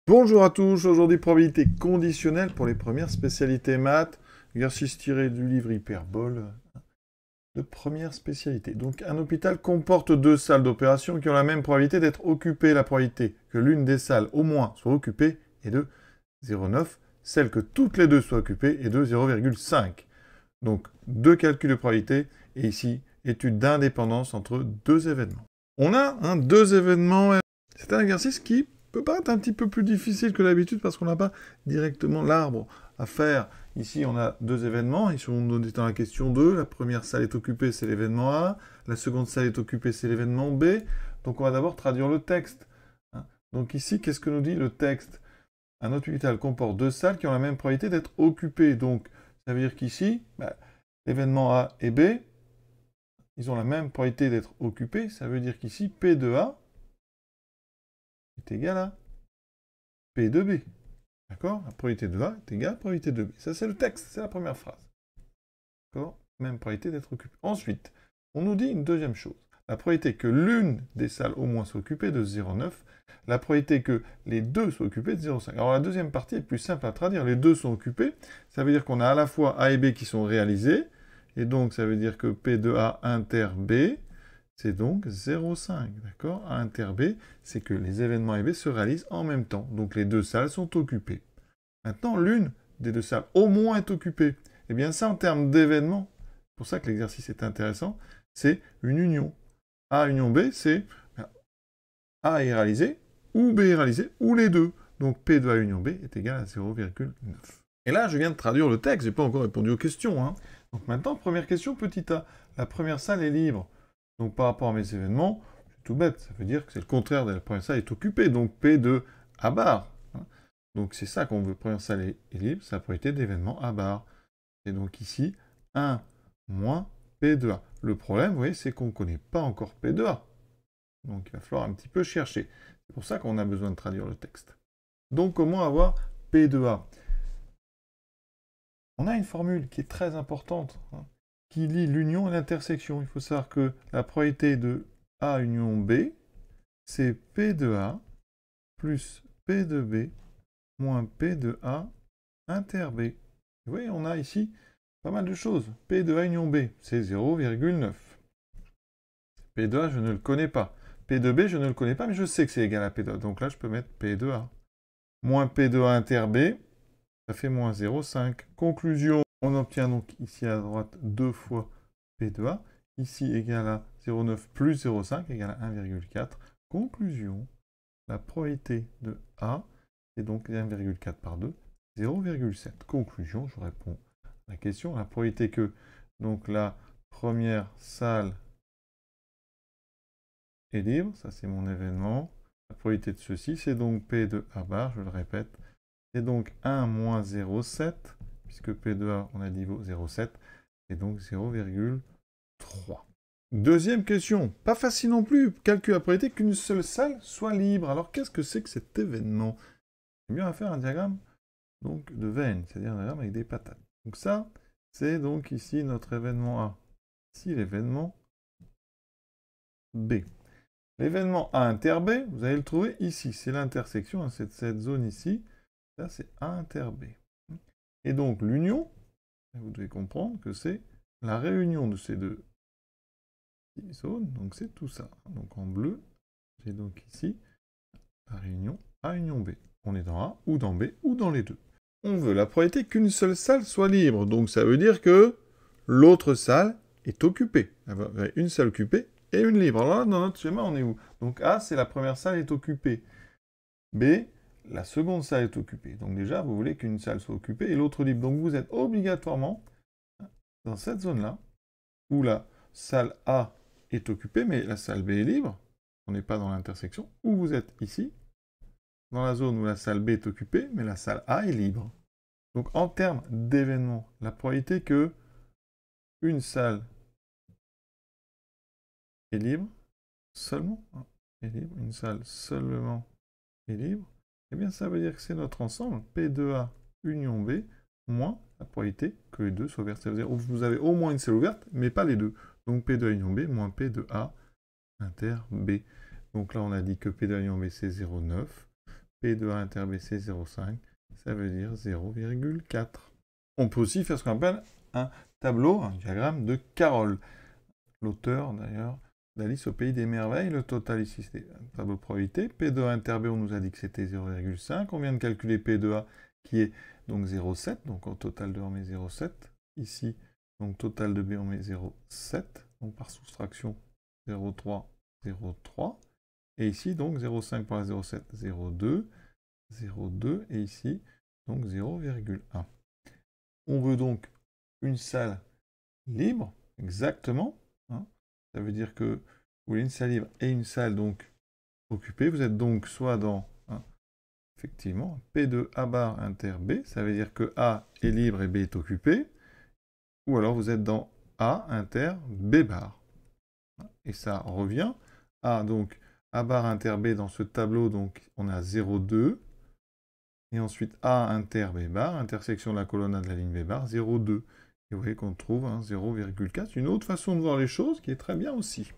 Bonjour à tous, aujourd'hui probabilité conditionnelle pour les premières spécialités maths, exercice tiré du livre Hyperbole de première spécialité. Donc un hôpital comporte deux salles d'opération qui ont la même probabilité d'être occupées. La probabilité que l'une des salles au moins soit occupée est de 0,9, celle que toutes les deux soient occupées est de 0,5. Donc deux calculs de probabilité et ici étude d'indépendance entre deux événements. On a deux événements, c'est un exercice qui peut paraître un petit peu plus difficile que d'habitude parce qu'on n'a pas directement l'arbre à faire. Ici, on a deux événements. Ils sont donnés dans la question 2. La première salle est occupée, c'est l'événement A. La seconde salle est occupée, c'est l'événement B. Donc, on va d'abord traduire le texte. Donc ici, qu'est-ce que nous dit le texte? Un hôpital comporte deux salles qui ont la même probabilité d'être occupées. Donc, ça veut dire qu'ici, l'événement A et B, ils ont la même probabilité d'être occupés. Ça veut dire qu'ici, P de A est égal à P de B. D'accord? La probabilité de A est égale à la probabilité de B. Ça, c'est le texte, c'est la première phrase. D'accord? Même probabilité d'être occupée. Ensuite, on nous dit une deuxième chose. La probabilité que l'une des salles au moins soit occupée est de 0,9. La probabilité que les deux soient occupées est de 0,5. Alors la deuxième partie est plus simple à traduire. Les deux sont occupés. Ça veut dire qu'on a à la fois A et B qui sont réalisés. Et donc, ça veut dire que P de A inter B, c'est donc 0,5. D'accord? A inter B, c'est que les événements A et B se réalisent en même temps. Donc les deux salles sont occupées. Maintenant, l'une des deux salles au moins est occupée. Eh bien, ça, en termes d'événements, c'est pour ça que l'exercice est intéressant, c'est une union. A union B, c'est A est réalisé, ou B est réalisé, ou les deux. Donc P de A union B est égal à 0,9. Et là, je viens de traduire le texte, je n'ai pas encore répondu aux questions. Donc maintenant, première question, petit a. La première salle est libre. Donc par rapport à mes événements, c'est tout bête, ça veut dire que c'est le contraire de la première salle est occupée. Donc P de A bar. Donc c'est ça qu'on veut. Première salle est libre, c'est la probabilité d'événement A bar. Et donc ici, 1 moins P de A. Le problème, vous voyez, c'est qu'on ne connaît pas encore P de A. Donc il va falloir un petit peu chercher. C'est pour ça qu'on a besoin de traduire le texte. Donc comment avoir P de A? On a une formule qui est très importante, qui lie l'union et l'intersection. Il faut savoir que la probabilité de A union B, c'est P de A plus P de B moins P de A inter B. Vous voyez, on a ici pas mal de choses. P de A union B, c'est 0,9. P de A, je ne le connais pas. P de B, je ne le connais pas, mais je sais que c'est égal à P de A. Donc là, je peux mettre P de A. Moins P de A inter B, ça fait moins 0,5. Conclusion, on obtient donc ici à droite 2 fois P de A. Ici, égal à 0,9 plus 0,5, égal à 1,4. Conclusion, la probabilité de A, c'est donc 1,4 par 2, 0,7. Conclusion, je réponds à la question. La probabilité que donc la première salle est libre, ça c'est mon événement. La probabilité de ceci, c'est donc P de A bar, je le répète, c'est donc 1 moins 0,7, puisque P de A, on a dit 0,7, et donc 0,3. Deuxième question, pas facile non plus, calcul la probabilité qu'une seule salle soit libre. Alors qu'est-ce que c'est que cet événement? C'est bien à faire un diagramme donc, de veine, c'est-à-dire un diagramme avec des patates. Donc ça, c'est donc ici notre événement A. Ici l'événement B. L'événement A inter B, vous allez le trouver ici. C'est l'intersection, c'est cette zone ici. Ça, c'est A inter B. Et donc, l'union, vous devez comprendre que c'est la réunion de ces deux zones. Donc, c'est tout ça. Donc, en bleu, j'ai donc ici la réunion A union B. On est dans A, ou dans B, ou dans les deux. On veut la probabilité qu'une seule salle soit libre. Donc, ça veut dire que l'autre salle est occupée. Il y a une salle occupée et une libre. Alors là, dans notre schéma, on est où? Donc A, c'est la première salle est occupée. B, la seconde salle est occupée. Donc déjà, vous voulez qu'une salle soit occupée et l'autre libre. Donc vous êtes obligatoirement dans cette zone-là, où la salle A est occupée, mais la salle B est libre. On n'est pas dans l'intersection. Ou vous êtes ici, dans la zone où la salle B est occupée, mais la salle A est libre. Donc en termes d'événements, la probabilité que une salle est libre, seulement, est libre, une salle seulement est libre, eh bien ça veut dire que c'est notre ensemble, P de A union B, moins la probabilité que les deux soient ouvertes. Ça veut dire que vous avez au moins une salle ouverte, mais pas les deux. Donc P de A union B moins P de A inter B. Donc là, on a dit que P de A union B, c'est 0,9. P de A inter B, c'est 0,5. Ça veut dire 0,4. On peut aussi faire ce qu'on appelle un tableau, un diagramme de Carroll. L'auteur, d'ailleurs, d'Alice au Pays des Merveilles. Le total ici, c'était un tableau de probabilité. P de A inter B, on nous a dit que c'était 0,5. On vient de calculer P de A, qui est donc 0,7. Donc au total de A, on met 0,7. Ici, donc total de B, on met 0,7. Donc par soustraction, 0,3, 0,3. Et ici, donc 0,5 par la 0,7, 0,2. 0,2. Et ici, donc 0,1. On veut donc une salle libre, exactement. Hein. Ça veut dire que vous voulez une salle libre et une salle donc occupée. Vous êtes donc soit dans, effectivement, P de A bar inter B. Ça veut dire que A est libre et B est occupé. Ou alors vous êtes dans A inter B bar. Et ça revient à donc A bar inter B dans ce tableau, donc on a 0,2. Et ensuite A inter B bar, intersection de la colonne A de la ligne B bar, 0,2. Et vous voyez qu'on trouve 0,4. Une autre façon de voir les choses qui est très bien aussi.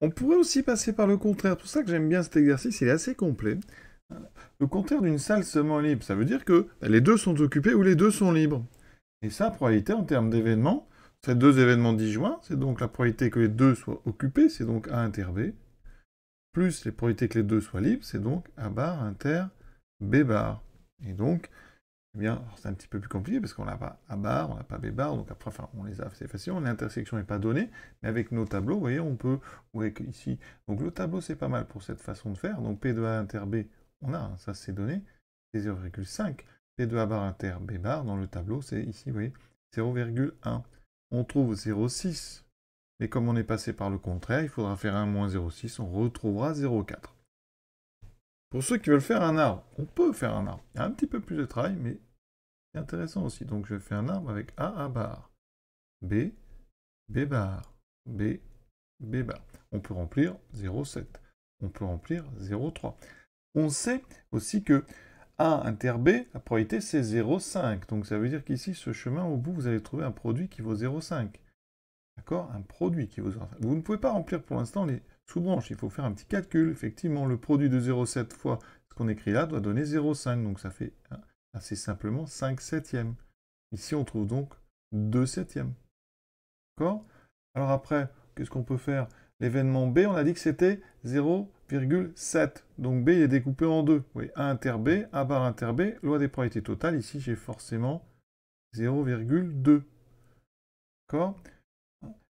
On pourrait aussi passer par le contraire. C'est pour ça que j'aime bien cet exercice, il est assez complet. Le contraire d'une salle seulement libre, ça veut dire que les deux sont occupés ou les deux sont libres. Et ça, probabilité en termes d'événements, c'est deux événements disjoints, c'est donc la probabilité que les deux soient occupés, c'est donc A inter B, plus les probabilités que les deux soient libres, c'est donc A bar inter B bar. Et donc, eh bien, c'est un petit peu plus compliqué parce qu'on n'a pas A bar, on n'a pas B bar, donc après, enfin, on les a, c'est facile, l'intersection n'est pas donnée, mais avec nos tableaux, vous voyez, on peut, vous voyez ici, donc le tableau, c'est pas mal pour cette façon de faire, donc P de A inter B, on a, ça c'est donné, c'est 0,5, P de A bar inter B bar, dans le tableau, c'est ici, vous voyez, 0,1. On trouve 0,6, mais comme on est passé par le contraire, il faudra faire 1 moins 0,6, on retrouvera 0,4. Pour ceux qui veulent faire un arbre, on peut faire un arbre. Il y a un petit peu plus de travail, mais c'est intéressant aussi. Donc je fais un arbre avec A bar, B, B bar, B, B bar. On peut remplir 0,7. On peut remplir 0,3. On sait aussi que A inter B, la probabilité c'est 0,5. Donc ça veut dire qu'ici, ce chemin, au bout, vous allez trouver un produit qui vaut 0,5. D'accord? Un produit qui vaut 0,5. Vous ne pouvez pas remplir pour l'instant les sous-branches. Il faut faire un petit calcul. Effectivement, le produit de 0,7 fois ce qu'on écrit là doit donner 0,5. Donc ça fait assez simplement 5 septièmes. Ici, on trouve donc 2 septièmes. D'accord? Alors après, qu'est-ce qu'on peut faire? L'événement B, on a dit que c'était 0,7. Donc B est découpé en deux. Oui, A inter B, A bar inter B, loi des probabilités totales. Ici, j'ai forcément 0,2. D'accord?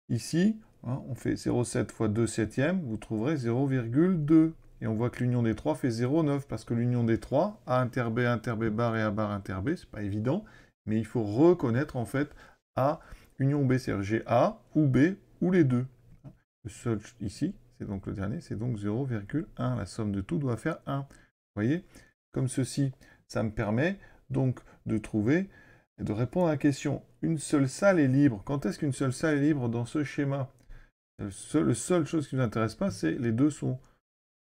Ici, on fait 0,7 fois 2 septièmes, vous trouverez 0,2. Et on voit que l'union des trois fait 0,9, parce que l'union des trois, A inter B bar et A bar inter B, c'est pas évident, mais il faut reconnaître en fait A union B, c'est-à-dire j'ai A ou B ou les deux. Le seul ici, c'est donc le dernier, c'est donc 0,1. La somme de tout doit faire 1. Vous voyez? Comme ceci, ça me permet donc de trouver et de répondre à la question, une seule salle est libre. Quand est-ce qu'une seule salle est libre dans ce schéma? La seule chose qui ne nous intéresse pas, c'est les deux sont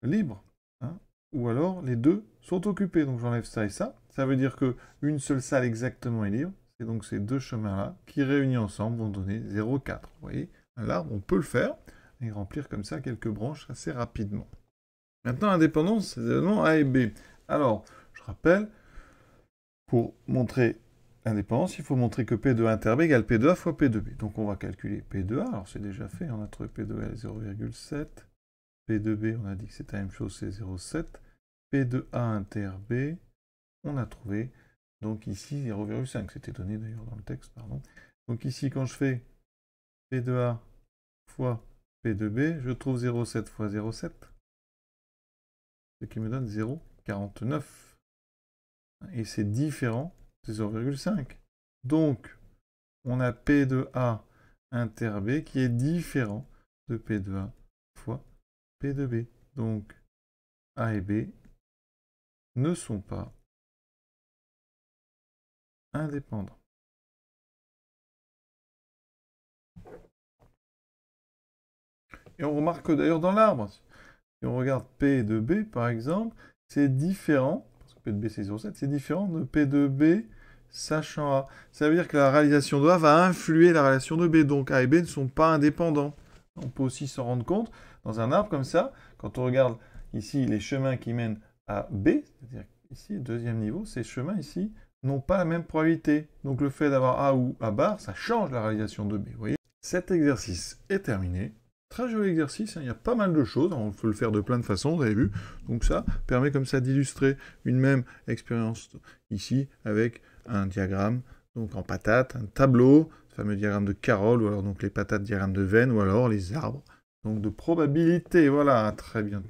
libres. Hein, ou alors, les deux sont occupés. Donc j'enlève ça et ça. Ça veut dire qu'une seule salle exactement est libre. C'est donc ces deux chemins-là qui, réunis ensemble, vont donner 0,4. Vous voyez? L'arbre, on peut le faire et remplir comme ça quelques branches assez rapidement. Maintenant, l'indépendance des éléments A et B. Alors, je rappelle, pour montrer l'indépendance, il faut montrer que P de A inter B égale P de A fois P de B. Donc on va calculer P de A, alors c'est déjà fait, on a trouvé P de A est 0,7. P de B, on a dit que c'était la même chose, c'est 0,7. P de A inter B, on a trouvé, donc ici 0,5, c'était donné d'ailleurs dans le texte, pardon. Donc ici, quand je fais P de A fois P de B, je trouve 0,7 fois 0,7, ce qui me donne 0,49. Et c'est différent de 0,5. Donc, on a P de A inter B qui est différent de P de A fois P de B. Donc, A et B ne sont pas indépendants. Et on remarque d'ailleurs dans l'arbre, si on regarde P de B par exemple, c'est différent, parce que P de B c'est 0,7, c'est différent de P de B sachant A. Ça veut dire que la réalisation de A va influer la relation de B, donc A et B ne sont pas indépendants. On peut aussi s'en rendre compte dans un arbre comme ça, quand on regarde ici les chemins qui mènent à B, c'est-à-dire ici, deuxième niveau, ces chemins ici n'ont pas la même probabilité. Donc le fait d'avoir A ou A bar, ça change la réalisation de B. Vous voyez? Cet exercice est terminé. Très joli exercice, hein. Il y a pas mal de choses, on peut le faire de plein de façons, vous avez vu. Donc ça permet comme ça d'illustrer une même expérience ici avec un diagramme donc en patates, un tableau, le fameux diagramme de Carroll, ou alors donc les patates, diagramme de Venn, ou alors les arbres, donc de probabilité. Voilà, à très bientôt.